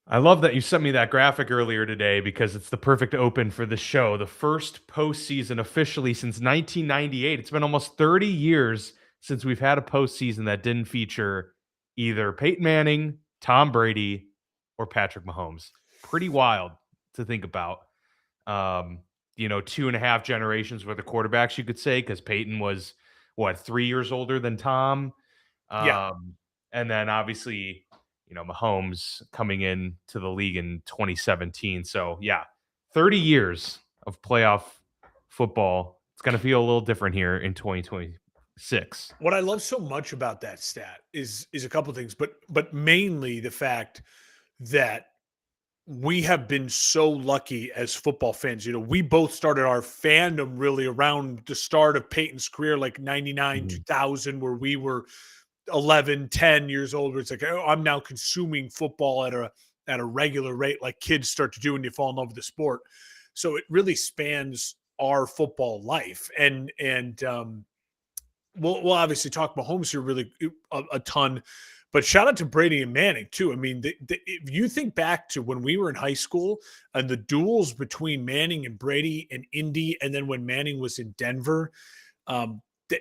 I love that you sent me that graphic earlier today because it's the perfect open for the show. The first postseason officially since 1998. It's been almost 30 years since we've had a postseason that didn't feature either Peyton Manning, Tom Brady, or Patrick Mahomes. Pretty wild to think about. Um, 2.5 generations worth of quarterbacks, you could say, because Peyton was what, 3 years older than Tom. Yeah. Um, and then obviously, Mahomes coming in to the league in 2017. So yeah, 30 years of playoff football. It's going to feel a little different here in 2026. What I love so much about that stat is a couple things, but mainly the fact that we have been so lucky as football fans. We both started our fandom really around the start of Peyton's career, like 99, Mhm. 2000, where we were 11, 10 years old. Where it's like, oh, I'm now consuming football at a regular rate, like kids start to do when you fall in love with the sport. So it really spans our football life. And we'll obviously talk Mahomes here really a ton, but shout out to Brady and Manning too. I mean, if you think back to when we were in high school and the duels between Manning and Brady and Indy, and then when Manning was in Denver, um, they,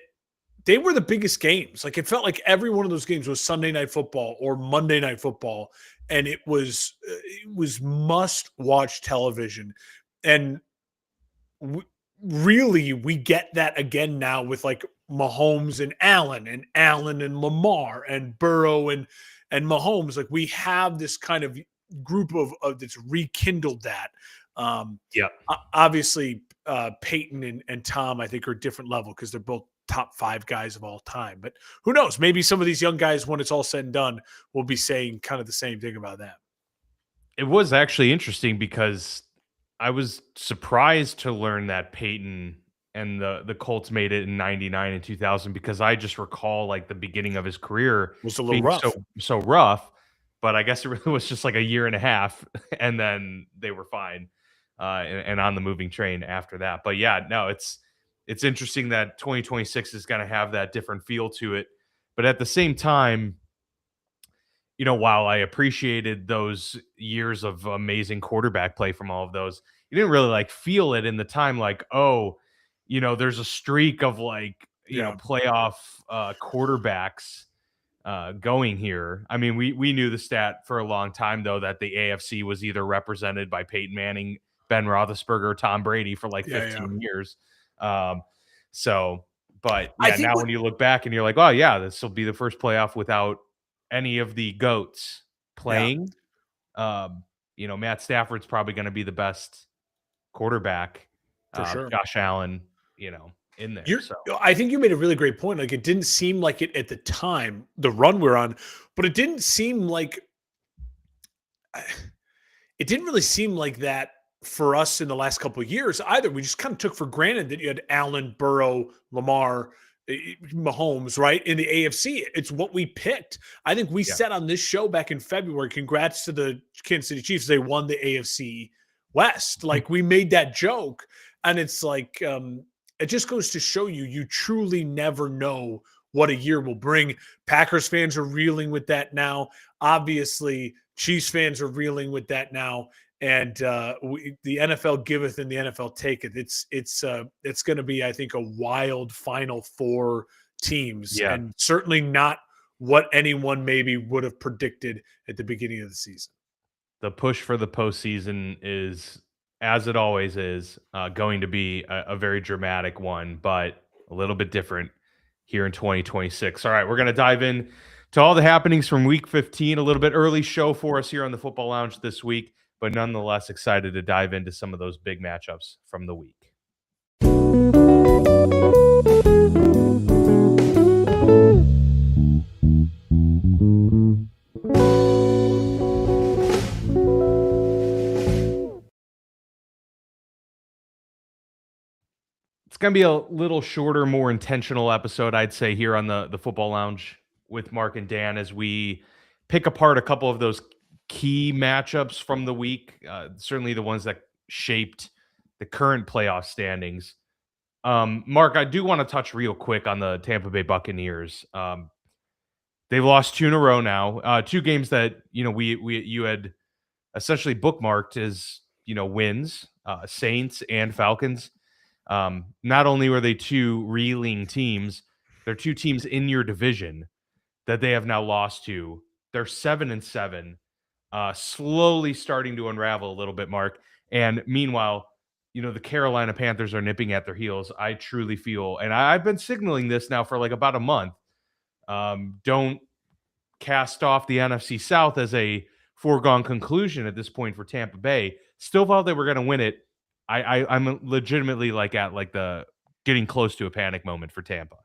they were the biggest games. Like it felt like every one of those games was Sunday Night Football or Monday Night Football, and it was must watch television. And really we get that again now with like Mahomes and Allen and Lamar and Burrow and Mahomes. Like we have this kind of group of that's rekindled that. Um, Yep. Obviously, Peyton and Tom, I think, are a different level because they're both top five guys of all time. But who knows? Maybe some of these young guys, when it's all said and done, will be saying kind of the same thing about that. It was actually interesting because I was surprised to learn that Peyton and the Colts made it in 99 and 2000 because I just recall like the beginning of his career It was a little being so rough. so rough, but I guess it really was just like a year and a half and then they were fine and on the moving train after that. But yeah, no, it's interesting that 2026 is going to have that different feel to it. But at the same time, while I appreciated those years of amazing quarterback play from all of those, you didn't really like feel it in the time, like, oh, there's a streak of like, Yeah, playoff quarterbacks going here. I mean, we knew the stat for a long time though that the AFC was either represented by Peyton Manning, Ben Roethlisberger, or Tom Brady for like yeah, yeah. 15 years. Um, so, but I yeah, think now what when you look back and you're like, oh yeah, this will be the first playoff without any of the goats yeah, playing. Matt Stafford's probably going to be the best quarterback. for sure. Josh Allen, you know, in there. You're So I think you made a really great point. Like it didn't seem like it at the time, the run we're on, but it didn't seem like it didn't really seem like that for us in the last couple of years either. We just kind of took for granted that you had Allen, Burrow, Lamar, Mahomes, right? In the AFC. It's what we picked. I think we yeah, said on this show back in February, congrats to the Kansas City Chiefs. They won the AFC West. Like we made that joke. And it's like, it just goes to show you truly never know what a year will bring. Packers fans are reeling with that now. Obviously, Chiefs fans are reeling with that now, and the NFL giveth and the NFL taketh. It's going to be, I think, a wild Final Four teams, yeah. and certainly not what anyone maybe would have predicted at the beginning of the season. The push for the postseason is, as it always is, going to be a very dramatic one, but a little bit different here in 2026. All right, we're going to dive in to all the happenings from Week 15. A little bit early show for us here on the Football Lounge this week, but nonetheless excited to dive into some of those big matchups from the week. It's going to be a little shorter, more intentional episode, I'd say, here on the Football Lounge with Mark and Dan as we pick apart a couple of those key matchups from the week. Certainly the ones that shaped the current playoff standings. Mark, I do want to touch real quick on the Tampa Bay Buccaneers. They've lost two in a row now. Two games that you had essentially bookmarked as, wins, Saints and Falcons. Not only were they two reeling teams, they're two teams in your division that they have now lost to. They're 7-7, slowly starting to unravel a little bit, Mark. And meanwhile, the Carolina Panthers are nipping at their heels. I truly feel, and I've been signaling this now for like about a month. Don't cast off the NFC South as a foregone conclusion at this point for Tampa Bay. Still thought they were going to win it. I'm legitimately like at like the getting close to a panic moment for Tampa.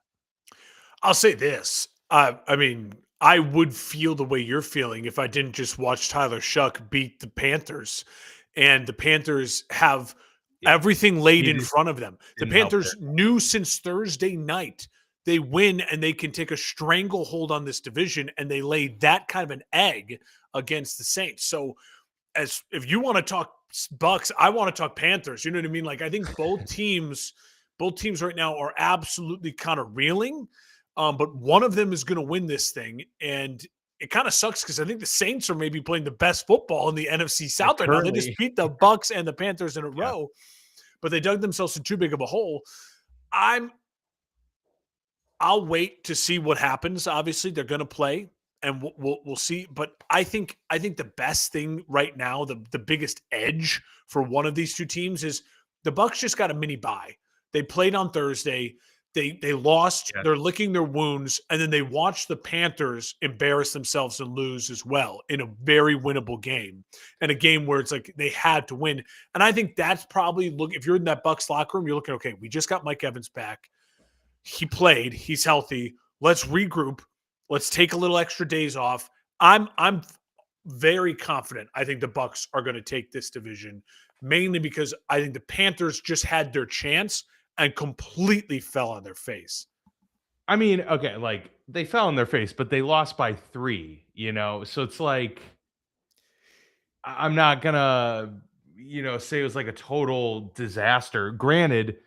I'll say this. I mean, I would feel the way you're feeling if I didn't just watch Tyler Shuck beat the Panthers. And the Panthers have Yeah, everything laid he in front of them. The didn't help there. Panthers knew since Thursday night they win and they can take a stranglehold on this division, and they laid that kind of an egg against the Saints. So, as if you want to talk Bucks, I want to talk Panthers. You know what I mean? Like I think both teams right now are absolutely kind of reeling. But one of them is going to win this thing, and it kind of sucks because I think the Saints are maybe playing the best football in the NFC South right now. They just Currently, beat the Bucks and the Panthers in a yeah. row, but they dug themselves in too big of a hole. I'm I'll wait to see what happens. Obviously, they're going to play, and we'll see. But I think the best thing right now, the biggest edge for one of these two teams is the Bucks just got a mini bye. They played on Thursday. They lost. Yeah, They're licking their wounds, and then they watched the Panthers embarrass themselves and lose as well in a very winnable game, and a game where it's like they had to win. And I think that's probably look. If you're in that Bucks locker room, you're looking okay. We just got Mike Evans back. He played. He's healthy. Let's regroup. Let's take a little extra days off. I'm very confident. I think the Bucks are going to take this division mainly because I think the Panthers just had their chance and completely fell on their face. I mean, okay, like they fell on their face, but they lost by 3. So it's like I'm not gonna, say it was like a total disaster. Granted,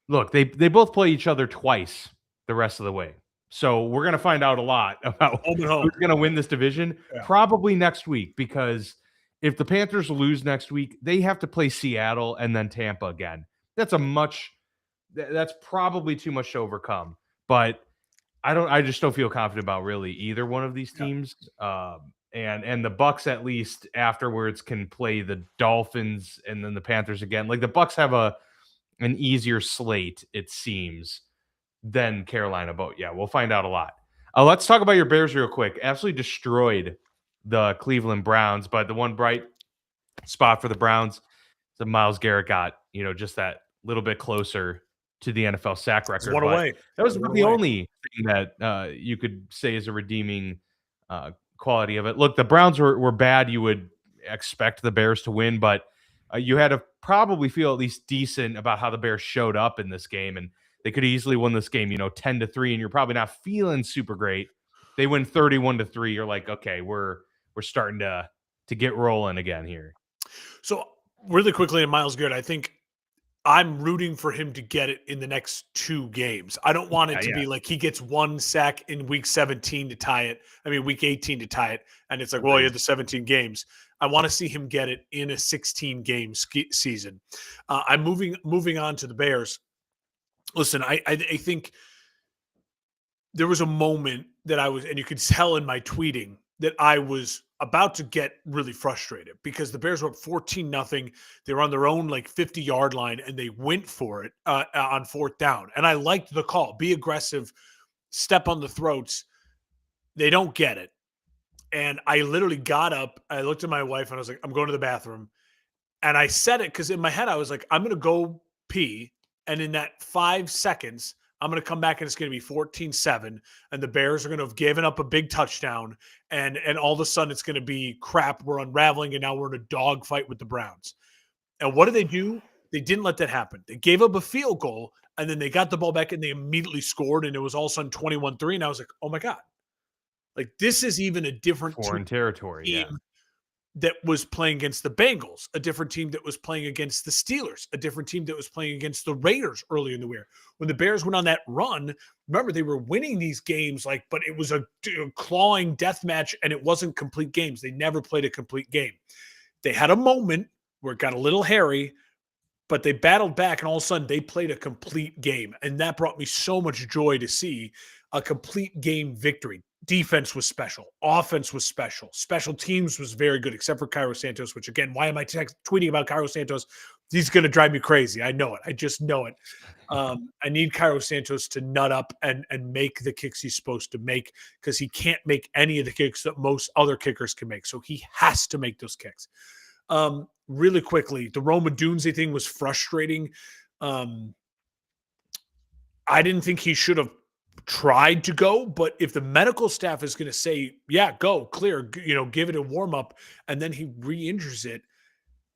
look, they both play each other twice the rest of the way. So we're gonna find out a lot about Home and home. who's gonna win this division Yeah. probably next week because if the Panthers lose next week, they have to play Seattle and then Tampa again. That's a much that's probably too much to overcome. But I just don't feel confident about really either one of these Yeah. teams. And the Bucks at least afterwards can play the Dolphins and then the Panthers again. Like the Bucks have an easier slate, it seems, than Carolina. But yeah, we'll find out a lot. Let's talk about your Bears real quick. Absolutely destroyed the Cleveland Browns, but the one bright spot for the Browns, the Myles Garrett got, just that little bit closer to the NFL sack It's record. one But away. that was One the away. only thing that you could say is a redeeming quality of it. Look, the Browns were bad. You would expect the Bears to win, but you had to probably feel at least decent about how the Bears showed up in this game, and they could easily win this game, 10-3, and you're probably not feeling super great. They win 31-3. You're like, okay, we're starting to get rolling again here. So really quickly in Myles Garrett, I think I'm rooting for him to get it in the next 2 games. I don't want it to Yeah, be like he gets 1 sack in week 17 to tie it. I mean, week 18 to tie it. And it's like, well, he agreed. had the 17 games. I want to see him get it in a 16 game season. I'm moving on to the Bears. Listen, I think there was a moment that I was, and you could tell in my tweeting that I was about to get really frustrated because the Bears were up 14-0. They were on their own like 50-yard line and they went for it on 4th down. And I liked the call. Be aggressive, step on the throats. They don't get it. And I literally got up. I looked at my wife and I was like, I'm going to the bathroom. And I said it because in my head, I was like, I'm going to go pee. And in that 5 seconds, I'm going to come back and it's going to be 14-7. And the Bears are going to have given up a big touchdown. And all of a sudden, it's going to be crap. We're unraveling. And now we're in a dogfight with the Browns. And what did they do? They didn't let that happen. They gave up a field goal. And then they got the ball back and they immediately scored. And it was all of a sudden 21-3. And I was like, oh my God. Like, this is even a different Foreign territory, team yeah. that was playing against the Bengals, a different team that was playing against the Steelers, a different team that was playing against the Raiders early in the year. When the Bears went on that run, remember they were winning these games, but it was a clawing death match and it wasn't complete games. They never played a complete game. They had a moment where it got a little hairy, but they battled back, and all of a sudden they played a complete game. And that brought me so much joy to see a complete game victory. Defense was special. Offense was special. Special teams was very good, except for Cairo Santos, which again, why am I tweeting about Cairo Santos? He's going to drive me crazy. I know it. I just know it. I need Cairo Santos to nut up and make the kicks he's supposed to make, because he can't make any of the kicks that most other kickers can make. So he has to make those kicks. Really quickly, the Roma Dunze thing was frustrating. Um, I didn't think he should have tried to go, but if the medical staff is going to say, yeah, go, clear, give it a warm up, and then he re-injures it,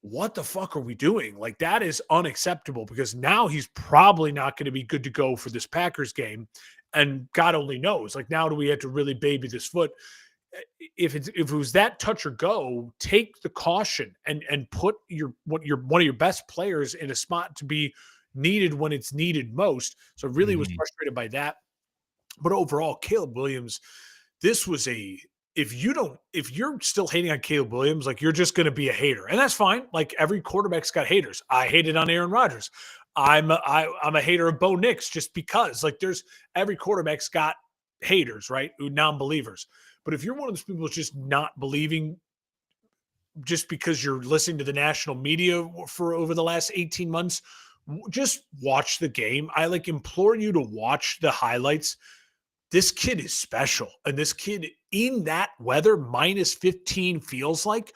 what the fuck are we doing? Like, that is unacceptable, because now he's probably not going to be good to go for this Packers game. And God only knows, like, now do we have to really baby this foot? If it was that touch or go, take the caution and put one of your best players in a spot to be needed when it's needed most. So really was Mhm. frustrated by that. But overall, Caleb Williams, this was if you're still hating on Caleb Williams, like, you're just going to be a hater, and that's fine. Like, every quarterback's got haters. I hated on Aaron Rodgers. I'm a hater of Bo Nix, just because, like, there's every quarterback's got haters, right? Non-believers. But if you're one of those people that's just not believing just because you're listening to the national media for over the last 18 months, just watch the game. I implore you to watch the highlights. This kid is special. And this kid in that weather, minus 15, feels like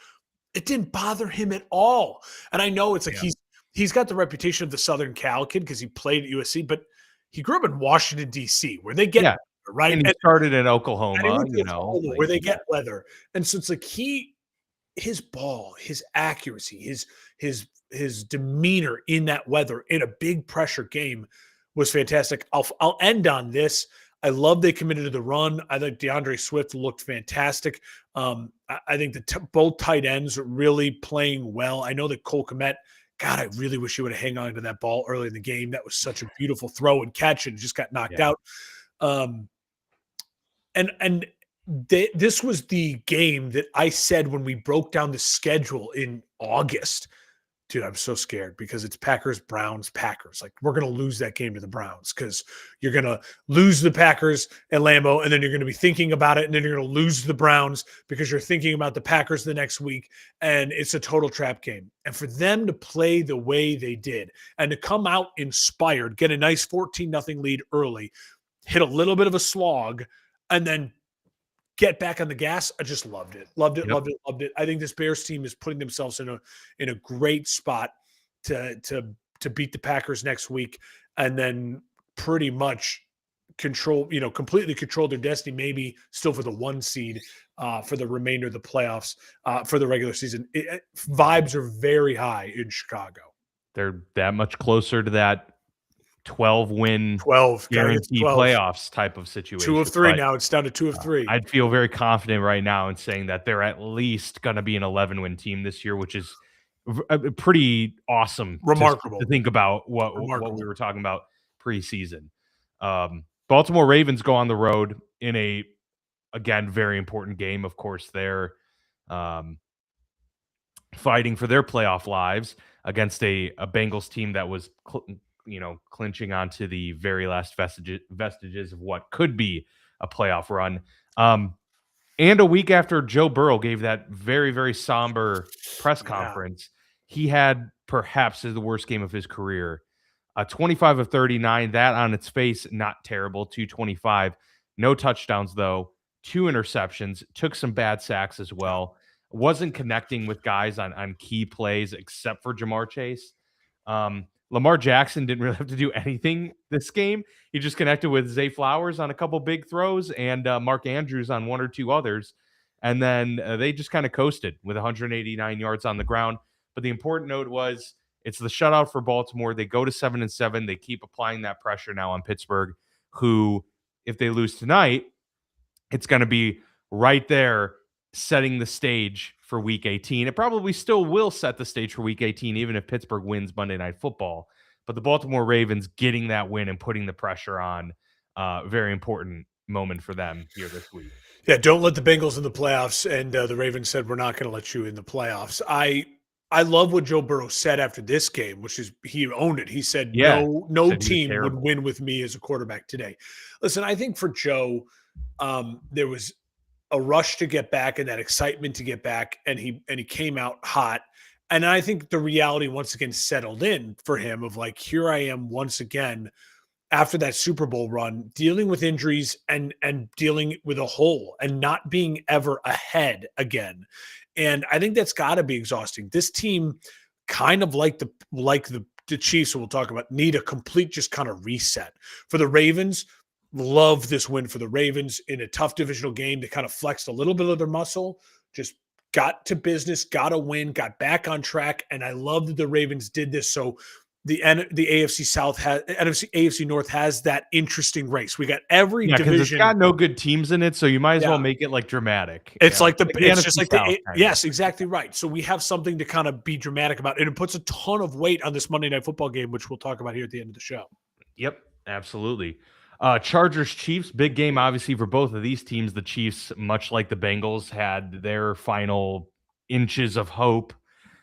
it didn't bother him at all. And I know it's like Yeah. he's got the reputation of the Southern Cal kid because he played at USC, but he grew up in Washington, D.C., where they get Yeah. weather, right? And he started in Oklahoma, And he went to Oklahoma, like, where they yeah. get weather. And so it's like his ball, his accuracy, his demeanor in that weather in a big pressure game was fantastic. I'll end on this. I love they committed to the run. I think DeAndre Swift looked fantastic. I think both tight ends are really playing well. I know that Cole Kmet, God, I really wish he would have hung on to that ball early in the game. That was such a beautiful throw and catch, and just got knocked Yeah. out. And this was the game that I said when we broke down the schedule in August. Dude, I'm so scared because it's Packers, Browns, Packers. Like, we're going to lose that game to the Browns, because you're going to lose the Packers at Lambeau, and then you're going to be thinking about it, and then you're going to lose the Browns because you're thinking about the Packers the next week, and it's a total trap game. And for them to play the way they did and to come out inspired, get a nice 14-0 lead early, hit a little bit of a slog, and then get back on the gas. I just loved it. Loved it, Yep. loved it, loved it. I think this Bears team is putting themselves in a great spot to beat the Packers next week, and then pretty much completely control their destiny, maybe still for the 1 seed for the remainder of the playoffs for the regular season. Vibes are very high in Chicago. They're that much closer to that 12-win 12, gotta get to guaranteed 12. playoffs type of 2 situation, of 3 but now. It's down to 2 of 3. I'd feel very confident right now in saying that they're at least gonna be an 11-win team this year, which is pretty awesome to Remarkable. think about what we Remarkable. were talking about preseason. Baltimore Ravens go on the road in a, again, very important game. Of course, they're, um, fighting for their playoff lives against a Bengals team that was clinching onto the very last vestiges of what could be a playoff run. And a week after Joe Burrow gave that very, very somber press Yeah. conference, he had perhaps the worst game of his career. 25 of 39, that on its face, not terrible. 225, no touchdowns though, 2 interceptions, took some bad sacks as well. Wasn't connecting with guys on key plays except for Jamar Chase. Lamar Jackson didn't really have to do anything this game. He just connected with Zay Flowers on a couple big throws and Mark Andrews on 1 or 2 others. And then they just kind of coasted with 189 yards on the ground. But the important note was it's the shutout for Baltimore. They go to 7-7. They keep applying that pressure now on Pittsburgh, who, if they lose tonight, it's going to be right there setting the stage for week 18. It probably still will set the stage for week 18, even if Pittsburgh wins Monday Night Football. But the Baltimore Ravens getting that win and putting the pressure on, very important moment for them here this week. Yeah, don't let the Bengals in the playoffs. And the Ravens said we're not going to let you in the playoffs. I love what Joe Burrow said after this game, which is he owned it. He said Yeah, no said he was team would terrible. win with me as a quarterback today. Listen, I think for Joe, there was a rush to get back and that excitement to get back, and he came out hot. And I think the reality once again settled in for him of like, here I am once again after that Super Bowl run, dealing with injuries and dealing with a hole and not being ever ahead again. And I think that's got to be exhausting. This team, kind of like the Chiefs, we'll talk about, need a complete just kind of reset. For the Ravens, love this win for the Ravens in a tough divisional game. They kind of flexed a little bit of their muscle, just got to business, got a win, got back on track. And I love that the Ravens did this. So the AFC South has NFC AFC North has that interesting race. We got every Yeah, because 'cause it's division. got no good teams in it, so you might as well Yeah. make it, like, dramatic, you It's know? like the Like the it's just NFC like the South, kind of. yes, exactly right. So we have something to kind of be dramatic about, and it puts a ton of weight on this Monday Night Football game, which we'll talk about here at the end of the show. Yep, absolutely. Chargers Chiefs, big game obviously for both of these teams. The Chiefs, much like the Bengals, had their final inches of hope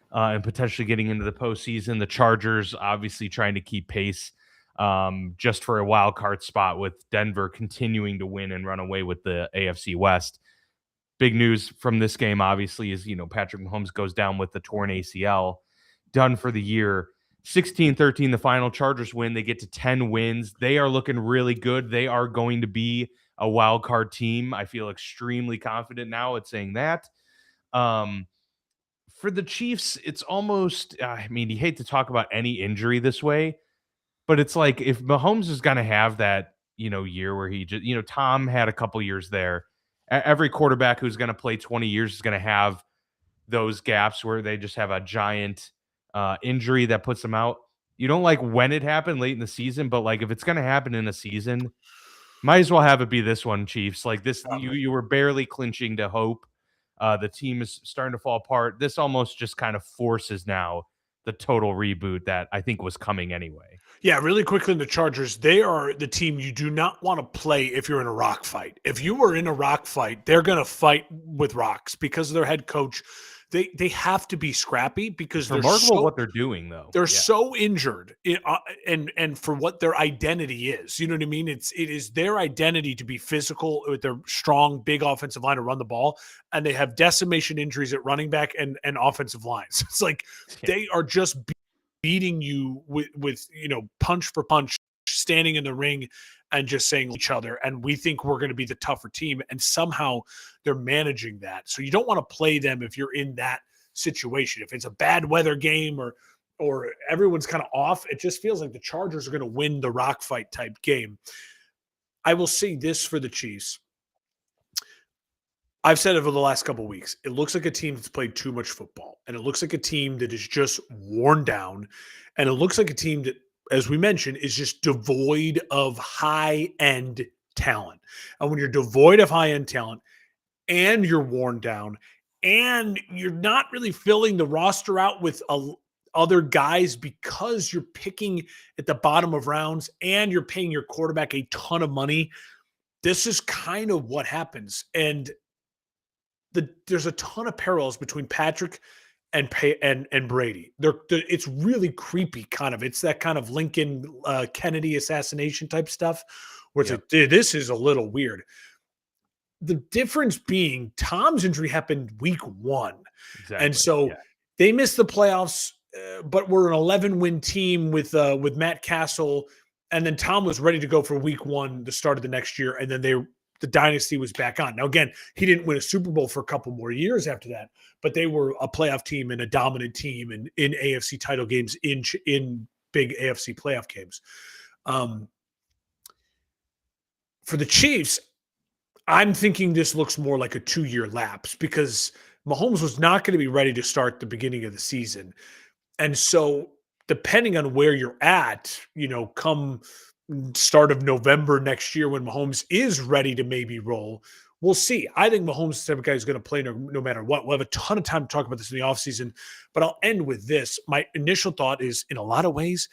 and potentially getting into the postseason. The Chargers obviously trying to keep pace just for a wild card spot with Denver continuing to win and run away with the AFC West. Big news from this game, obviously, is Patrick Mahomes goes down with the torn ACL, done for the year. 16-13, the final. Chargers win. They get to 10 wins. They are looking really good. They are going to be a wild card team. I feel extremely confident now at saying that. Um, for the Chiefs, it's almost, I mean, you hate to talk about any injury this way, but it's like if Mahomes is going to have that, year where he just, Tom had a couple years there. Every quarterback who's going to play 20 years is going to have those gaps where they just have a giant injury that puts them out. You don't like when it happened late in the season, but like if it's going to happen in a season, might as well have it be this one, Chiefs. Like this, you were barely clinching to hope. The team is starting to fall apart. This almost just kind of forces now the total reboot that I think was coming anyway. Yeah, really quickly in the Chargers, they are the team you do not want to play if you're in a rock fight. If you are in a rock fight, they're going to fight with rocks because of their head coach. They have to be scrappy because It's remarkable what they're doing, though. they're Yeah, so injured and for what their identity is. You know what I mean? It is their identity to be physical with their strong, big offensive line to run the ball, and they have decimation injuries at running back and offensive lines. It's like yeah, they are just beating you with punch for punch, standing in the ring and just saying each other. And we think we're going to be the tougher team, and somehow they're managing that. So you don't want to play them if you're in that situation. If it's a bad weather game or everyone's kind of off, it just feels like the Chargers are going to win the rock fight type game. I will say this for the Chiefs. I've said over the last couple of weeks, it looks like a team that's played too much football, and it looks like a team that is just worn down, and it looks like a team that, as we mentioned, is just devoid of high end talent. And when you're devoid of high end talent, and you're worn down, and you're not really filling the roster out with other guys because you're picking at the bottom of rounds and you're paying your quarterback a ton of money. This is kind of what happens. And there's a ton of parallels between Patrick and Brady. It's really creepy, kind of. It's that kind of Lincoln Kennedy assassination type stuff, where it's yep, like, dude, this is a little weird. The difference being Tom's injury happened week 1. And exactly. so Yeah, they missed the playoffs, but we're an 11-win team with Matt Castle. And then Tom was ready to go for week 1, the start of the next year. And then the dynasty was back on. Now, again, he didn't win a Super Bowl for a couple more years after that, but they were a playoff team and a dominant team and in AFC title games, in big AFC playoff games. For the Chiefs, I'm thinking this looks more like a 2-year lapse because Mahomes was not going to be ready to start the beginning of the season. And so, depending on where you're at, come start of November next year when Mahomes is ready to maybe roll, we'll see. I think Mahomes is the type of guy who's going to play no matter what. We'll have a ton of time to talk about this in the offseason, but I'll end with this. My initial thought is, in a lot of ways,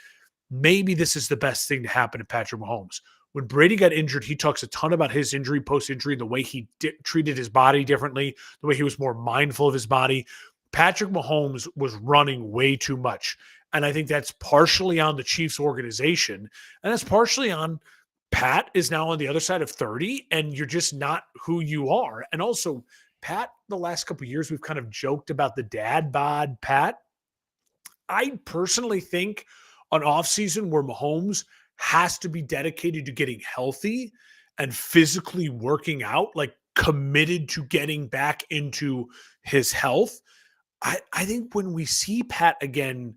maybe this is the best thing to happen to Patrick Mahomes. When Brady got injured, he talks a ton about his injury, post-injury, the way he treated his body differently, the way he was more mindful of his body. Patrick Mahomes was running way too much. And I think that's partially on the Chiefs organization. And that's partially on Pat is now on the other side of 30, and you're just not who you are. And also, Pat, the last couple of years, we've kind of joked about the dad bod Pat. I personally think an offseason where Mahomes has to be dedicated to getting healthy and physically working out, like committed to getting back into his health. I think when we see Pat again,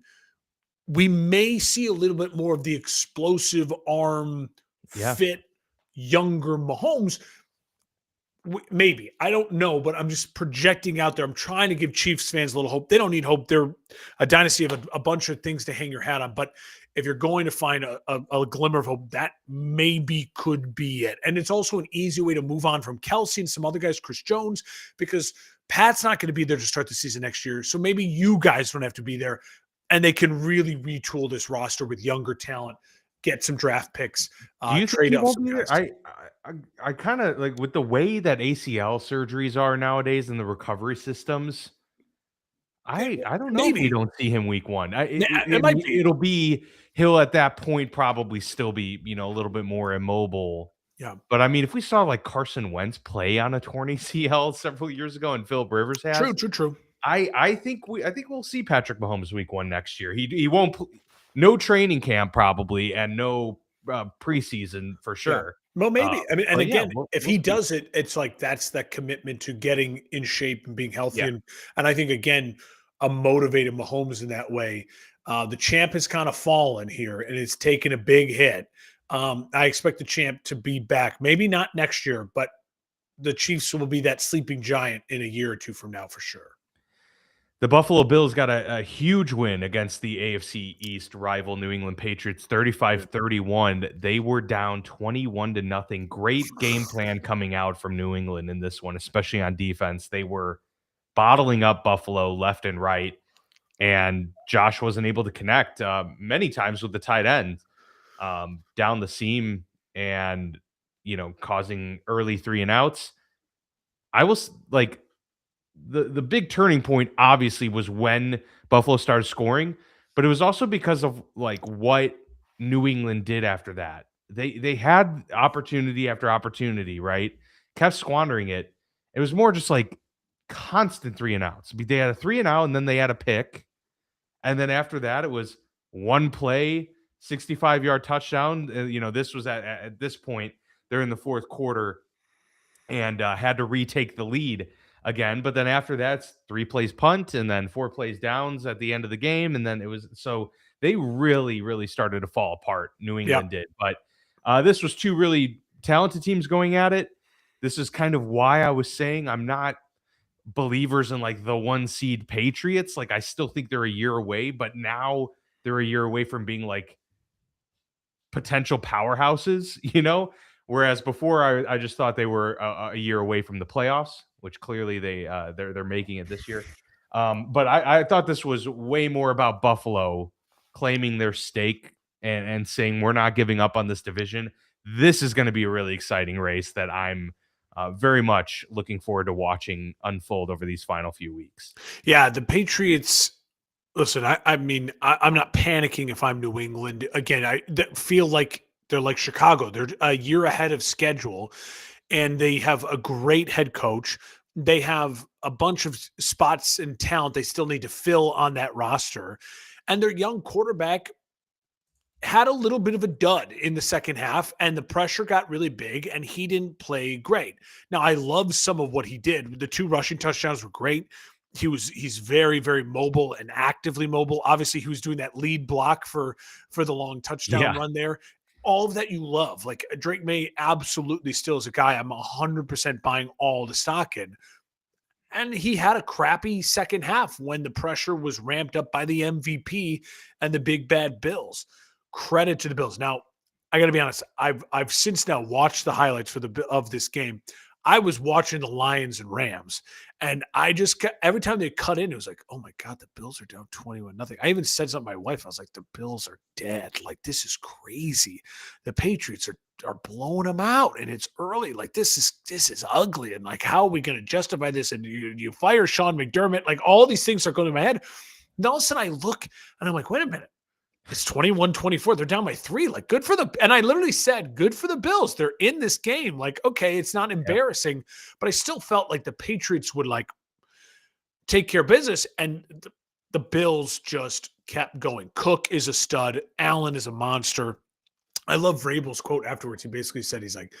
we may see a little bit more of the explosive arm, Yeah. fit, younger Mahomes. Maybe. I don't know, but I'm just projecting out there. I'm trying to give Chiefs fans a little hope. They don't need hope. They're a dynasty of a bunch of things to hang your hat on. But if you're going to find a glimmer of hope, that maybe could be it. And it's also an easy way to move on from Kelsey and some other guys, Chris Jones, because Pat's not going to be there to start the season next year. So maybe you guys don't have to be there. And they can really retool this roster with younger talent, get some draft picks, Do you think trade he off won't some be guys. there? I kind of like with the way that ACL surgeries are nowadays and the recovery systems. I don't know if we Maybe. don't see him week 1. Yeah, it might be. It'll be he'll at that point probably still be, a little bit more immobile. Yeah. But I mean, if we saw like Carson Wentz play on a torn ACL several years ago and Philip Rivers True, has, true, true. I think we'll see Patrick Mahomes week 1 next year. He won't no training camp probably and no preseason for Yeah. sure. Well, maybe. I mean, and But yeah, again, if we'll he see. does it, it's like that's that commitment to getting in shape and being healthy. Yeah. And I think again, a motivated Mahomes in that way. The champ has kind of fallen here and it's taken a big hit. I expect the champ to be back. Maybe not next year, but the Chiefs will be that sleeping giant in a year or two from now for sure. The Buffalo Bills got a huge win against the AFC East rival New England Patriots, Yeah. 35-31. They were down 21 to nothing. Great game plan coming out from New England in this one, especially on defense. They were bottling up Buffalo left and right, and Josh wasn't able to connect many times with the tight end down the seam and, causing early 3 and outs. I was like, the big turning point obviously was when Buffalo started scoring, but it was also because of like what New England did after that. They had opportunity after opportunity, right? Kept squandering it. It was more just like constant 3 and outs. They had a 3 and out and then they had a pick. And then after that it was one play, 65-yard touchdown. This was at this point they're in the fourth quarter and had to retake the lead again. But then after that, it's 3 plays punt and then 4 plays downs at the end of the game. And then it was so they really, really started to fall apart. New Yeah. England did. But this was 2 really talented teams going at it. This is kind of why I was saying I'm not believers in like the 1 seed Patriots. Like I still think they're a year away, but now they're a year away from being like potential powerhouses, Whereas before, I just thought they were a year away from the playoffs, which clearly they're making it this year. But I thought this was way more about Buffalo claiming their stake and saying we're not giving up on this division. This is going to be a really exciting race that I'm very much looking forward to watching unfold over these final few weeks. Yeah. The Patriots. Listen, I mean, I'm not panicking if I'm New England. Again, I feel like they're like Chicago. They're a year ahead of schedule, and they have a great head coach. They have a bunch of spots and talent they still need to fill on that roster. And their young quarterback had a little bit of a dud in the second half, and the pressure got really big, and he didn't play great. Now, I love some of what he did. The 2 rushing touchdowns were great. He's very, very mobile and actively mobile. Obviously, he was doing that lead block for the long touchdown Yeah. run there. All of that you love. Like Drake May absolutely still is a guy I'm 100% buying all the stock in. And he had a crappy second half when the pressure was ramped up by the MVP and the big bad Bills. Credit to the Bills. Now, I got to be honest. I've since now watched the highlights of this game. I was watching the Lions and Rams, and I just every time they cut in, it was like, oh my god, the Bills are down 21-0. I even said something to my wife. I was like, the Bills are dead. Like this is crazy. The Patriots are are blowing them out, and it's early. Like this is ugly, and like how are we going to justify this? And you fire Sean McDermott, like all these things are going to my head. And all of a sudden, I look and I'm like, wait a minute. It's 21-24. They're down by 3. Like, good for the and I literally said, good for the Bills. They're in this game. Like, okay, it's not Yep. embarrassing, but I still felt like the Patriots would like take care of business. And the Bills just kept going. Cook is a stud. Allen is a monster. I love Vrabel's quote afterwards. He basically said, he's like,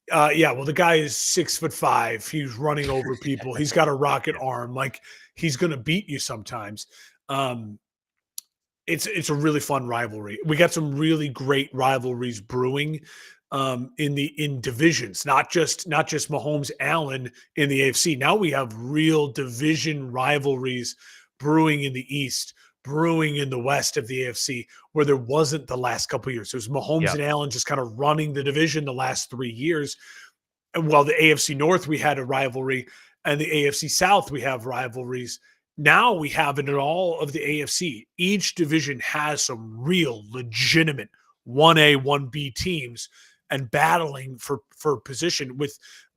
yeah, well, the guy is 6'5". He's running over people. He's got a rocket Yeah. arm. Like, he's going to beat you sometimes. Um, it's a really fun rivalry. We got some really great rivalries brewing in divisions, not just Mahomes Allen in the AFC. Now we have real division rivalries brewing in the East, brewing in the West of the AFC, where there wasn't the last couple of years. It was Mahomes Yep. and Allen just kind of running the division the last 3 years. And while the AFC North we had a rivalry, and the AFC South we have rivalries. Now we have it in all of the AFC. Each division has some real legitimate 1A, 1B teams and battling for position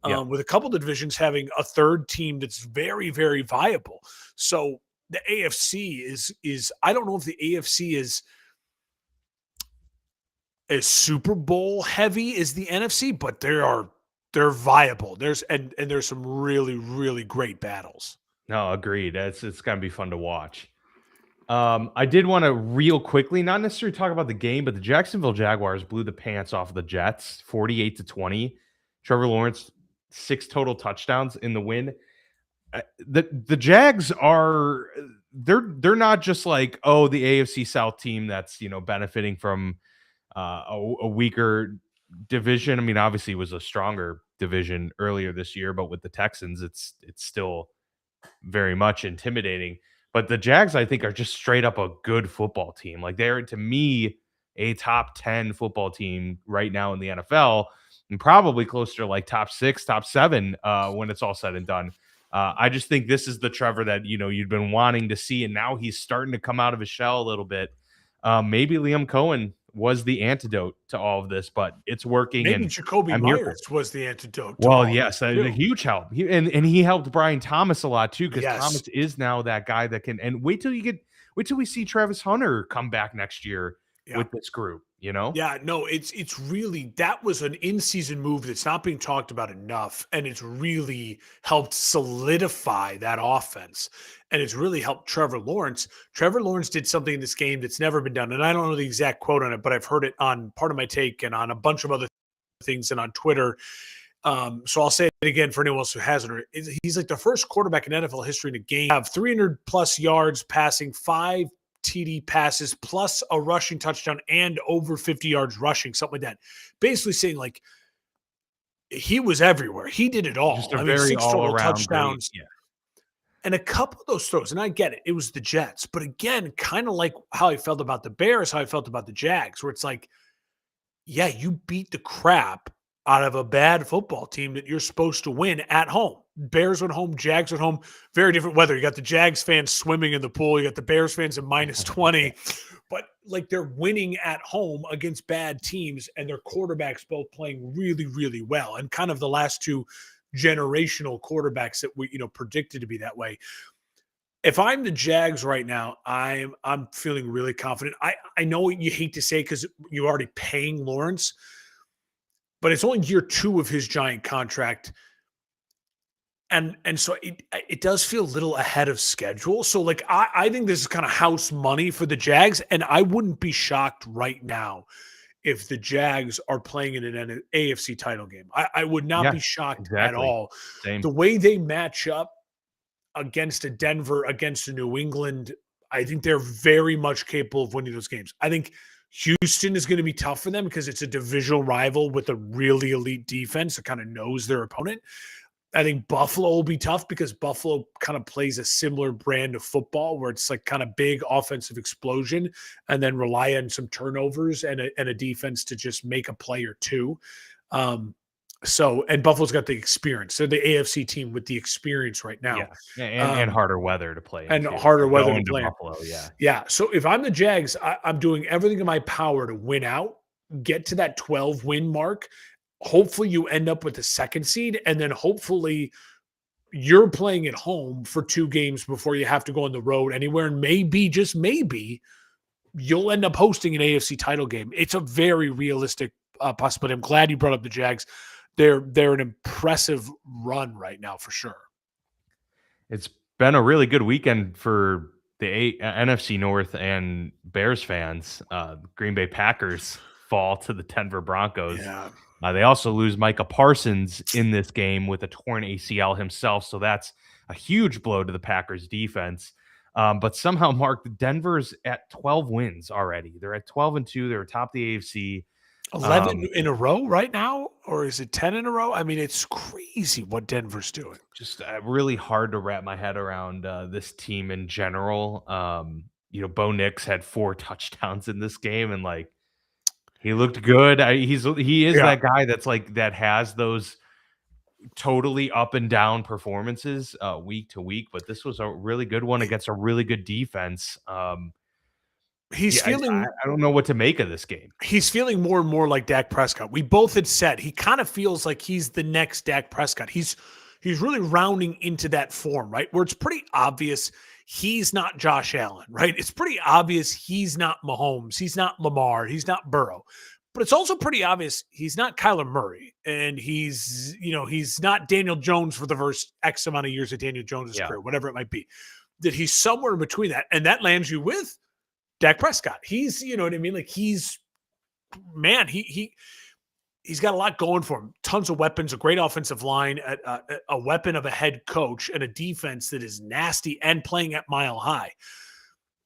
Yep. with a couple of divisions having a third team that's very, very viable. So the AFC is I don't know if the AFC is as Super Bowl heavy as the NFC, but they're viable. There's some really, really great battles. No, agreed. It's gonna be fun to watch. I did want to real quickly, not necessarily talk about the game, but the Jacksonville Jaguars blew the pants off of the Jets, 48-20. Trevor Lawrence, 6 total touchdowns in the win. The Jags are they're not just like, oh, the AFC South team that's benefiting from a weaker division. I mean, obviously it was a stronger division earlier this year, but with the Texans, it's still very much intimidating. But the Jags, I think, are just straight up a good football team. Like they're, to me, a top 10 football team right now in the NFL, and probably closer to like top 6, top 7 when it's all said and done. I just think this is the Trevor that you'd been wanting to see, and now he's starting to come out of his shell a little bit. Maybe Liam Cohen was the antidote to all of this, but it's working, Maybe and Jacoby I'm here for Myers it. was the antidote to Well, all this yes, a too. huge help. And he helped Brian Thomas a lot too, because Yes. Thomas is now that guy that can. And wait till we see Travis Hunter come back next year Yeah. with this group. You know, Yeah, no, it's really that was an in-season move that's not being talked about enough, and it's really helped solidify that offense, and it's really helped Trevor Lawrence. Trevor Lawrence did something in this game that's never been done, and I don't know the exact quote on it, but I've heard it on Part of My Take and on a bunch of other things and on Twitter. So I'll say it again for anyone else who hasn't heard it. He's like the first quarterback in NFL history in a game have 300 plus yards passing, 5 TD passes, plus a rushing touchdown and over 50 yards rushing, something like that. Basically saying like he was everywhere. He did it just all. a I mean, very 6 all total around great. touchdowns Yeah, and a couple of those throws. And I get it. It was the Jets. But again, kind of like how I felt about the Bears, how I felt about the Jags, where it's like, yeah, you beat the crap out of a bad football team that you're supposed to win at home. Bears at home, Jags at home, very different weather. You got the Jags fans swimming in the pool, you got the Bears fans at minus yeah, 20, but like they're winning at home against bad teams and their quarterbacks both playing really, really well. And kind of the last two generational quarterbacks that we, predicted to be that way. If I'm the Jags right now, I'm feeling really confident. I know what you hate to say because you're already paying Lawrence, but it's only year 2 of his giant contract. And so it does feel a little ahead of schedule. So like I think this is kind of house money for the Jags, and I wouldn't be shocked right now if the Jags are playing in an AFC title game. I would not yeah, be shocked at exactly. all. Same. The way they match up against a Denver, against a New England, I think they're very much capable of winning those games. I think Houston is going to be tough for them because it's a divisional rival with a really elite defense that kind of knows their opponent. I think Buffalo will be tough because Buffalo kind of plays a similar brand of football where it's like kind of big offensive explosion and then rely on some turnovers and a defense to just make a play or two. And Buffalo's got the experience. They're the AFC team with the experience right now. Yeah, and Um, harder weather to play in and too. harder So weather to going to play in. Buffalo, yeah, Yeah. So if I'm the Jags, I'm doing everything in my power to win out. get to that 12-win mark. Hopefully you end up with the second seed, and then hopefully you're playing at home for 2 games before you have to go on the road anywhere, and maybe, just maybe, you'll end up hosting an AFC title game. It's a very realistic possibility. I'm glad you brought up the Jags. They're an impressive run right now for sure. It's been a really good weekend for the NFC North and Bears fans. Green Bay Packers fall to the Denver Broncos. Yeah. They also lose Micah Parsons in this game with a torn ACL himself, so that's a huge blow to the Packers defense. But somehow, Mark, Denver's at 12 wins already. They're at 12-2. They're atop the AFC. 11 in a row right now, or is it 10 in a row? I mean, it's crazy what Denver's doing. Just really hard to wrap my head around this team in general. Bo Nix had 4 touchdowns in this game, and like he looked good. He is Yeah. that guy that's like that has those totally up and down performances week to week. But this was a really good one against a really good defense. He's Yeah, feeling I don't know what to make of this game. he's feeling more and more like Dak Prescott. We both had said he kind of feels like he's the next Dak Prescott. He's really rounding into that form, right? Where it's pretty obvious he's not Josh Allen, right? It's pretty obvious he's not Mahomes, he's not Lamar, he's not Burrow. But it's also pretty obvious he's not Kyler Murray, and he's not Daniel Jones for the first X amount of years of Daniel Jones' Yeah. career, whatever it might be. That he's somewhere in between that, and that lands you with Dak Prescott. He's, you know what I mean? Like he's got a lot going for him. Tons of weapons, a great offensive line, a weapon of a head coach, and a defense that is nasty and playing at mile high.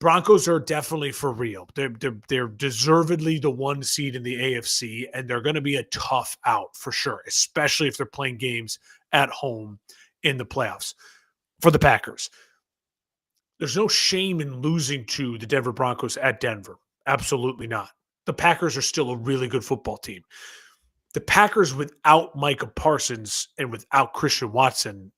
Broncos are definitely for real. They're deservedly the 1 seed in the AFC, and they're going to be a tough out for sure, especially if they're playing games at home in the playoffs for the Packers. There's no shame in losing to the Denver Broncos at Denver. Absolutely not. The Packers are still a really good football team. The Packers without Micah Parsons and without Christian Watson,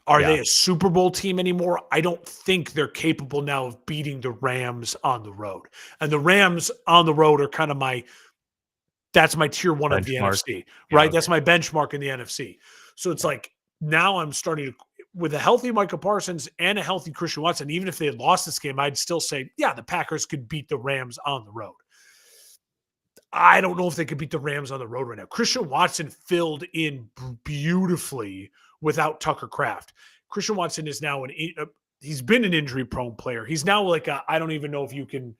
are they a Super Bowl team anymore? I don't think they're capable now of beating the Rams on the road. And the Rams on the road are kind of that's my tier 1 of the NFC, right? That's my benchmark in the NFC. So it's like now I'm starting to, with a healthy Micah Parsons and a healthy Christian Watson, even if they had lost this game, I'd still say, yeah, the Packers could beat the Rams on the road. I don't know if they could beat the Rams on the road right now. Christian Watson filled in beautifully without Tucker Kraft. Christian Watson is now he's been an injury-prone player. He's now like I don't even know if you can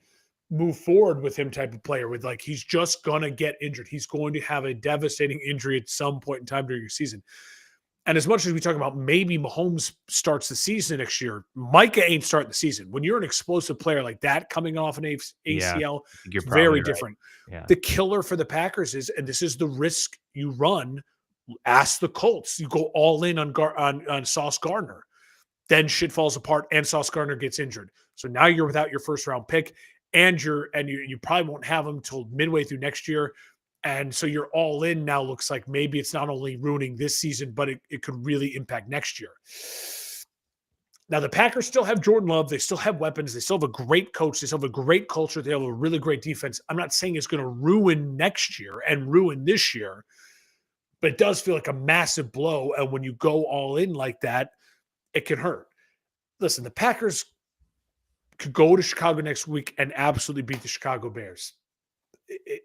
move forward with him type of player, with like he's just going to get injured. He's going to have a devastating injury at some point in time during your season. And as much as we talk about maybe Mahomes starts the season next year, Micah ain't starting the season. When you're an explosive player like that coming off an ACL, it's very different. Yeah. The killer for the Packers is, and this is the risk you run, ask the Colts. You go all in on Sauce Gardner. Then shit falls apart and Sauce Gardner gets injured. So now you're without your first round pick, and you probably won't have him till midway through next year. And so you're all in now. Looks like maybe it's not only ruining this season, but it could really impact next year. Now, the Packers still have Jordan Love. They still have weapons. They still have a great coach. They still have a great culture. They have a really great defense. I'm not saying it's going to ruin next year and ruin this year, but it does feel like a massive blow. And when you go all in like that, it can hurt. Listen, the Packers could go to Chicago next week and absolutely beat the Chicago Bears.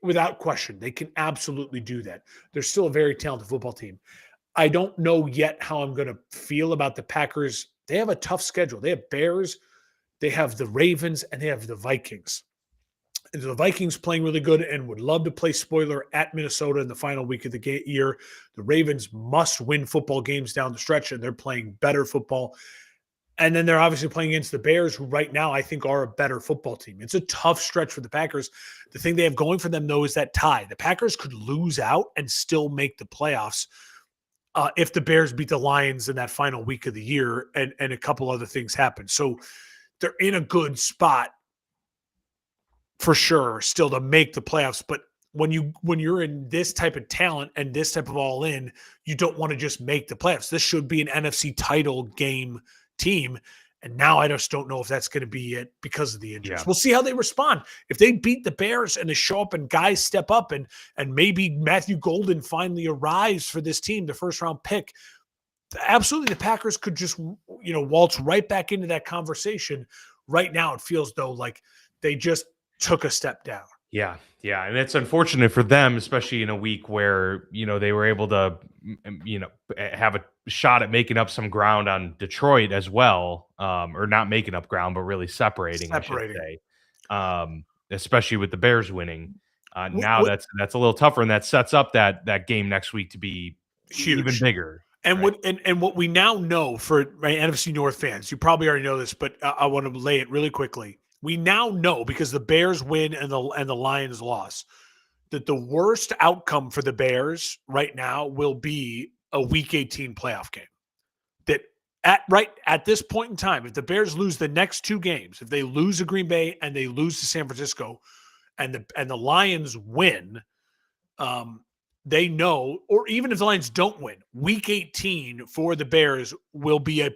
Without question, they can absolutely do that. They're still a very talented football team. I don't know yet how I'm going to feel about the Packers. They have a tough schedule. They have Bears, they have the Ravens, and they have the Vikings. And the Vikings playing really good and would love to play spoiler at Minnesota in the final week of the year. The Ravens must win football games down the stretch, and they're playing better football. And then they're obviously playing against the Bears, who right now I think are a better football team. It's a tough stretch for the Packers. The thing they have going for them, though, is that tie. The Packers could lose out and still make the playoffs if the Bears beat the Lions in that final week of the year and a couple other things happen. So they're in a good spot for sure still to make the playoffs. But when you're in this type of talent and this type of all in, you don't want to just make the playoffs. This should be an NFC title game team. And now I just don't know if that's going to be it because of the injuries. Yeah. We'll see how they respond. If they beat the Bears and they show up and guys step up and maybe Matthew Golden finally arrives for this team, the first round pick, absolutely the Packers could just waltz right back into that conversation. Right now it feels though like they just took a step down. Yeah, yeah, and it's unfortunate for them, especially in a week where they were able to, have a shot at making up some ground on Detroit as well, or not making up ground, but really separating, I should Separating. say, especially with the Bears winning. Now What that's a little tougher, and that sets up that game next week to be even huge. bigger, And right? what we now know for my NFC North fans, you probably already know this, but I want to lay it really quickly. We now know because the Bears win and the Lions loss that the worst outcome for the Bears right now will be a Week 18 playoff game. That at this point in time, if the Bears lose the next two games, if they lose to Green Bay and they lose to San Francisco, and the Lions win, they know, or even if the Lions don't win, Week 18 for the Bears will be a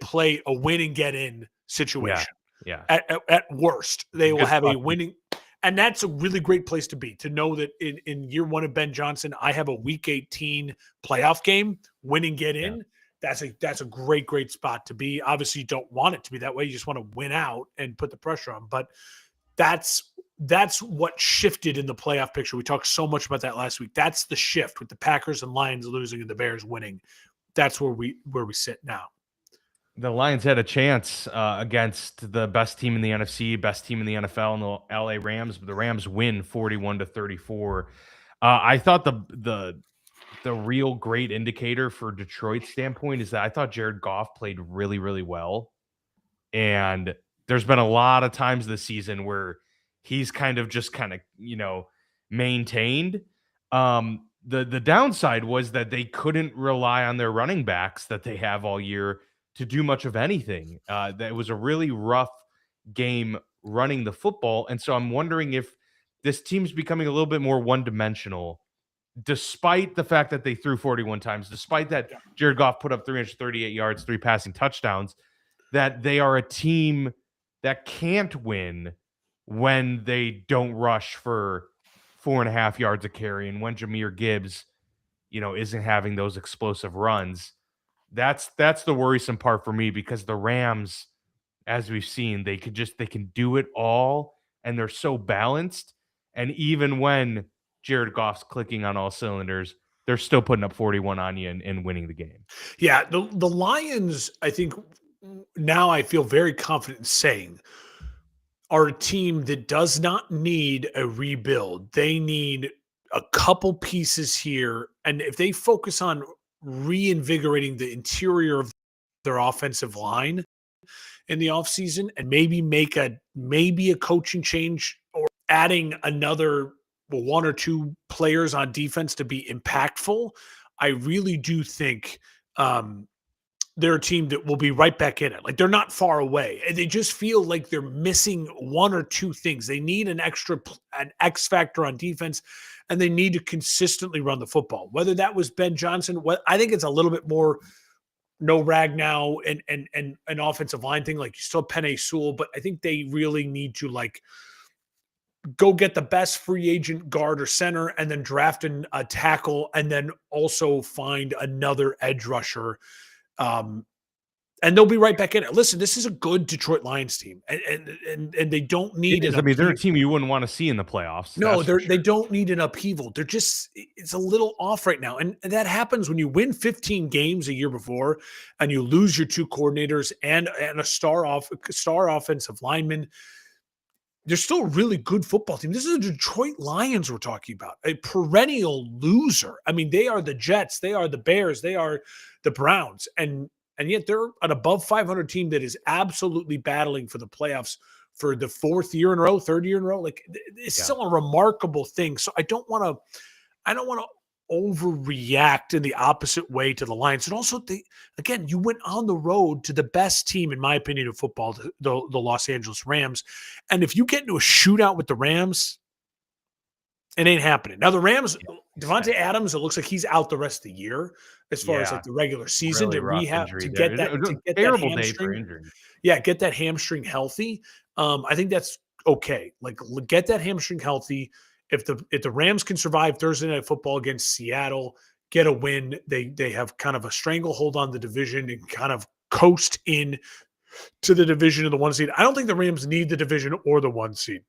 win and get in Yeah, situation. yeah. At worst, they will Good have a spot. winning, and that's a really great place to be. To know that in year one of Ben Johnson, I have a Week 18 playoff game, win and get Yeah. in. That's a great spot to be. Obviously, you don't want it to be that way. You just want to win out and put the pressure on, but that's what shifted in the playoff picture. We talked so much about that last week. That's the shift with the Packers and Lions losing and the Bears winning. That's where we sit now. The Lions had a chance against the best team in the NFC, best team in the NFL, and the LA Rams, but the Rams win 41-34. I thought the real great indicator for Detroit's standpoint is that I thought Jared Goff played really, really well. And there's been a lot of times this season where he's maintained. The downside was that they couldn't rely on their running backs that they have all year to do much of anything. That was a really rough game running the football. And so I'm wondering if this team's becoming a little bit more one-dimensional, despite the fact that they threw 41 times, despite that Yeah. Jared Goff put up 338 yards, 3 passing touchdowns, that they are a team that can't win when they don't rush for 4.5 yards a carry, and when Jahmyr Gibbs, isn't having those explosive runs. That's the worrisome part for me, because the Rams, as we've seen, they can do it all, and they're so balanced. And even when Jared Goff's clicking on all cylinders, they're still putting up 41 on you and winning the game. Yeah, the Lions, I think now I feel very confident in saying, are a team that does not need a rebuild. They need a couple pieces here. And if they focus on reinvigorating the interior of their offensive line in the offseason and maybe make a coaching change or adding another one or two players on defense to be impactful, I really do think they're a team that will be right back in it. Like, they're not far away. And they just feel like they're missing one or two things. They need an X factor on defense, and they need to consistently run the football. Whether that was Ben Johnson, I think it's a little bit more no rag now and an offensive line thing. Like, you still have Penei Sewell, but I think they really need to go get the best free agent guard or center and then draft a tackle and then also find another edge rusher. And they'll be right back in it. Listen, this is a good Detroit Lions team, and they don't It need is. an I mean, they're a upheaval. team you wouldn't want to see in the playoffs. No, That's for they sure. don't need an upheaval. It's a little off right now, and that happens when you win 15 games a year before, and you lose your two coordinators and a star offensive lineman. They're still a really good football team. This is the Detroit Lions we're talking about, a perennial loser. I mean, they are the Jets, they are the Bears, they are the Browns, and yet they're an above 500 team that is absolutely battling for the playoffs for the third year in a row. Like, it's Yeah. still a remarkable thing. So I don't want to overreact in the opposite way to the Lions. And also, again, you went on the road to the best team, in my opinion, of football, the Los Angeles Rams. And if you get into a shootout with the Rams, It ain't happening. Now the Rams, Yeah, Devontae same. Adams, it looks like he's out the rest of the year as far as Yeah, like the regular season really to rough rehab injury there. to A get that terrible day for hamstring. injury. Yeah, get that hamstring healthy. I think that's okay. Like get that hamstring healthy. If the Rams can survive Thursday night football against Seattle, get a win, they have kind of a stranglehold on the division and kind of coast in to the division of the 1 seed. I don't think the Rams need the division or the 1 seed.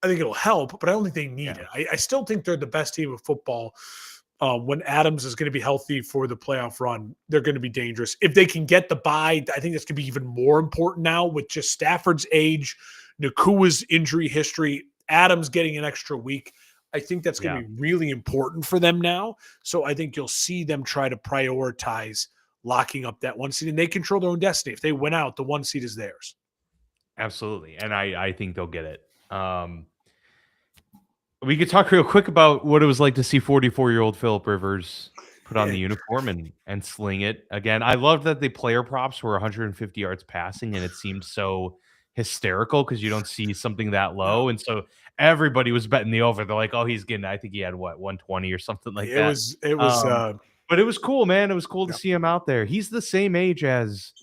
I think it'll help, but I don't think they need Yeah, it. I still think they're the best team of football. When Adams is going to be healthy for the playoff run, they're going to be dangerous. If they can get the bye, I think that's going to be even more important now with just Stafford's age, Nakua's injury history, Adams getting an extra week. I think that's going yeah. to be really important for them now. So I think you'll see them try to prioritize locking up that 1 seed, and they control their own destiny. If they win out, the 1 seed is theirs. Absolutely, and I think they'll get it. We could talk real quick about what it was like to see 44-year-old Philip Rivers put on the uniform and sling it again. I love that the player props were 150 yards passing, and it seemed so hysterical because you don't see something that No, low, and so everybody was betting the over. They're like, "Oh, he's getting." I think he had what 120 or something like it that. was it was Um, but it was cool, man. It was cool to yeah. see him out there. He's the same age as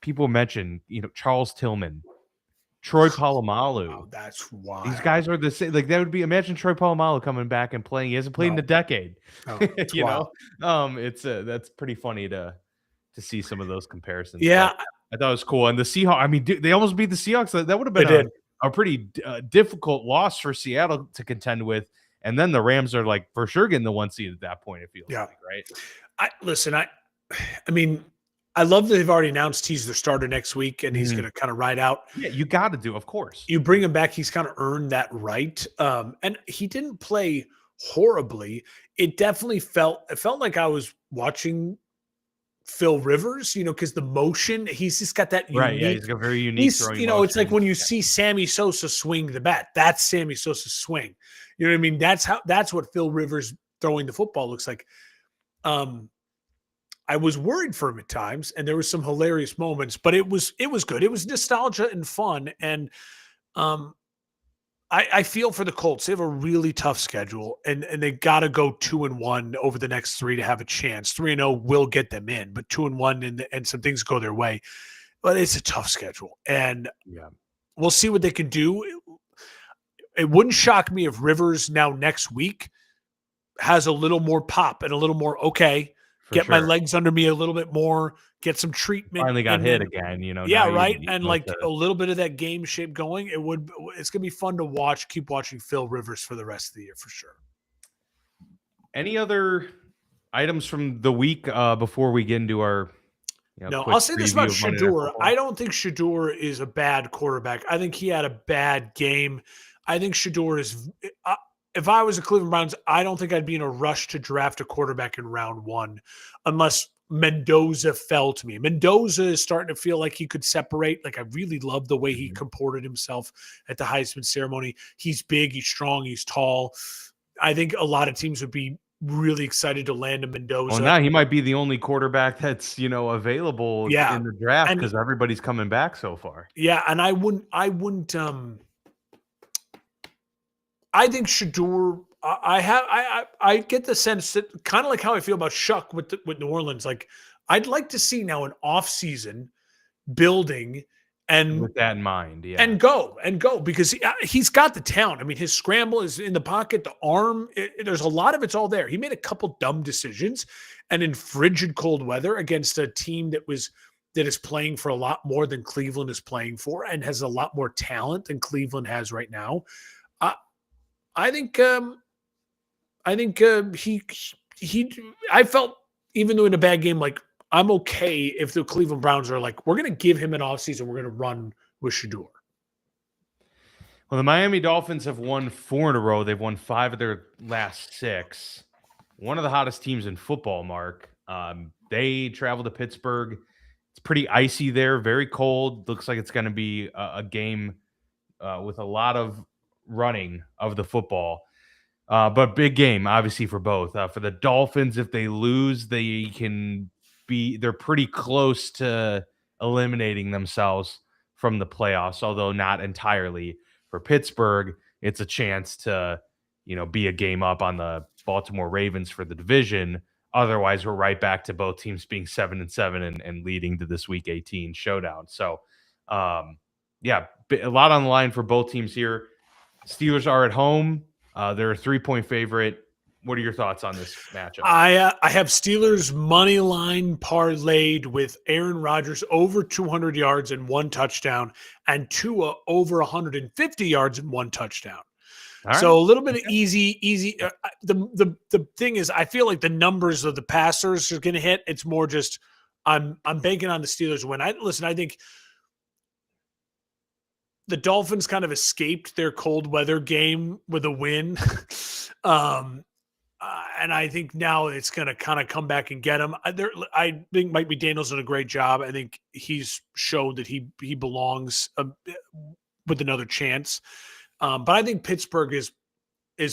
people mentioned, Charles Tillman, Troy Wow, Polamalu. that's These wild. guys are the same. Like that would be imagine Troy Polamalu coming back and playing. He hasn't played in a No, decade. no, it's you wild. know, it's that's pretty funny to see some of those comparisons. But Yeah, I thought it was cool. And the Seahawks, I mean, they almost beat the Seahawks. That would have they been did. a pretty difficult loss for Seattle to contend with. And then the Rams are like for sure getting the 1 seed at that point. It feels Yeah. like, right? I listen, I mean, I love that they've already announced he's the starter next week and he's Mhm. gonna kind of ride out. Yeah, you got to do, of course. You bring him back, he's kind of earned that right. And he didn't play horribly. It felt like I was watching Phil Rivers, because the motion, he's just got that Right? Yeah, he's unique. got very unique He's, throwing it's like motion. when you see Sammy Sosa swing the bat. That's Sammy Sosa's swing. You know what I mean? That's what Phil Rivers throwing the football looks like. Um, I was worried for him at times, and there was some hilarious moments, but it was good. It was nostalgia and fun, and um, I feel for the Colts. They have a really tough schedule, and they got to go 2-1 over the next three to have a chance. 3-0 will get them in, but 2-1 and some things go their way. But it's a tough schedule, and Yeah, we'll see what they can do. It wouldn't shock me if Rivers now next week has a little more pop and a little more okay. for Get my sure. legs under me a little bit more. Get some treatment, Finally got and hit then again. Now yeah, you right. you And know like to a little bit of that game shape going. It's gonna be fun to watch. Keep watching Phil Rivers for the rest of the year for sure. Any other items from the week before we get into our No, quick I'll say this about preview of Monday Night Shador. I Football? don't think Shador is a bad quarterback. I think he had a bad game. I think Shador is. If I was a Cleveland Browns, I don't think I'd be in a rush to draft a quarterback in round one, unless Mendoza fell to me. Mendoza is starting to feel like he could separate. Like I really love the way he Mhm. comported himself at the Heisman ceremony. He's big, he's strong, he's tall. I think a lot of teams would be really excited to land a Well, Mendoza. now he might be the only quarterback that's available Yeah, in the draft and because everybody's coming back so far. yeah, and I think Shador. I get the sense that kind of like how I feel about Shuck with New Orleans. Like I'd like to see now an off season building and With that in mind, yeah. and go because he's got the talent. I mean, his scramble is in the pocket, the arm. There's a lot of it's all there. He made a couple dumb decisions, and in frigid cold weather against a team that is playing for a lot more than Cleveland is playing for, and has a lot more talent than Cleveland has right now. I I think he I felt even though in a bad game, like I'm okay if the Cleveland Browns are like, we're gonna give him an offseason, we're gonna run with Shador. Well, the Miami Dolphins have won 4 in a row. They've won 5 of their last 6. One of the hottest teams in football, Mark. They travel to Pittsburgh. It's pretty icy there, very cold. Looks like it's going to be a game with a lot of running of the football. But big game, obviously, for both. For the Dolphins, if they lose, they're pretty close to eliminating themselves from the playoffs, although not entirely. For Pittsburgh, it's a chance to, be a game up on the Baltimore Ravens for the division. Otherwise, we're right back to both teams being 7-7 and leading to this Week 18 showdown. So, yeah, a lot on the line for both teams here. Steelers are at home. They're a 3-point favorite. What are your thoughts on this matchup? I have Steelers money line parlayed with Aaron Rodgers over 200 yards and 1 touchdown, and Tua over 150 yards and 1 touchdown. All right. So a little bit of Okay. easy. The thing is, I feel like the numbers of the passers are going to hit. It's more just I'm banking on the Steelers win. I think the Dolphins kind of escaped their cold weather game with a win. um, and I think now it's going to kind of come back and get them. I think Mike McDaniel's done a great job. I think he's showed that he belongs with another chance. But I think Pittsburgh is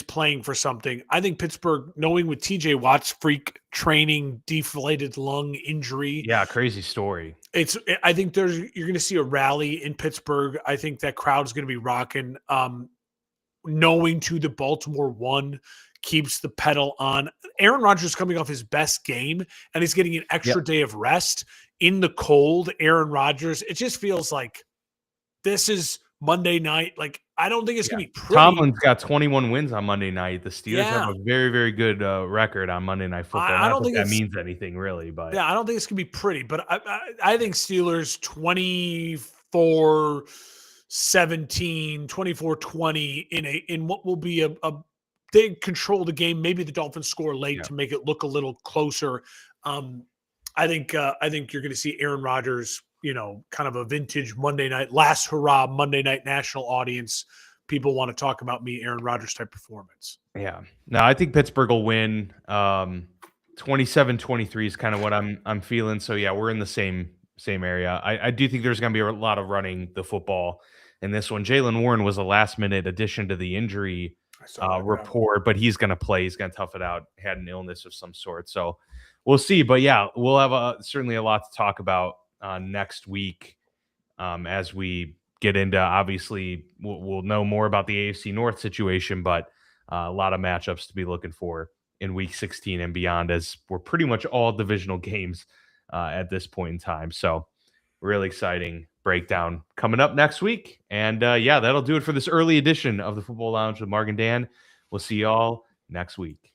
playing for something. I think Pittsburgh, knowing with TJ Watt's freak training deflated lung injury, Yeah, crazy story. I think you're going to see a rally in Pittsburgh. I think that crowd's going to be rocking. Knowing to the Baltimore one keeps the pedal on. Aaron Rodgers coming off his best game, and he's getting an extra day of rest in the cold. Aaron Rodgers, it just feels like this is Monday night. Like, I don't think it's going to be pretty. Tomlin's got 21 wins on Monday night. The Steelers have Yeah. a very, very good record on Monday Night Football. I Not don't that think that it's means anything really, but Yeah, I don't think it's gonna be pretty, but I think Steelers 24-17, 24-20 in what will be a they control the game. Maybe the Dolphins score late Yeah. to make it look a little closer. I think you're gonna see Aaron Rodgers, kind of a vintage Monday night, last hurrah Monday night national audience. People want to talk about me, Aaron Rodgers type performance. yeah. No, I think Pittsburgh will win. 27-23 is kind of what I'm feeling. So yeah, we're in the same area. I do think there's going to be a lot of running the football in this one. Jaylen Warren was a last minute addition to the injury I saw that, yeah. report, but he's going to play. He's going to tough it out. Had an illness of some sort, so we'll see. But yeah, we'll have certainly a lot to talk about next week as we get into. Obviously, we'll know more about the AFC North situation, but a lot of matchups to be looking for in Week 16 and beyond, as we're pretty much all divisional games at this point in time. So, really exciting breakdown coming up next week. And yeah, that'll do it for this early edition of the Football Lounge with Mark and Dan. We'll see y'all next week.